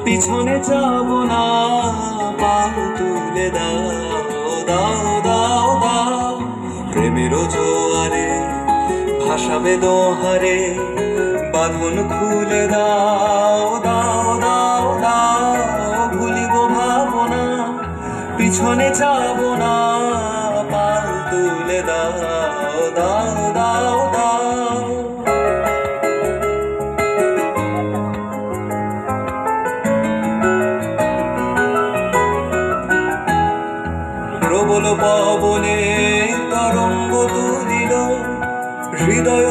পিছনে যাব না, পাল তুলে দাও, দাও দাও দাও। প্রেমের জোয়ারে ভাসাবে দোহারে, বাঁধন খুলে দাও, দাও দাও দাও। ভুলিব ভাবনা, পিছনে যাব না, পাল তুলে দাও, দাও দাও দাও। প্রবল পবনে তরঙ্গ তুলিল, হৃদয়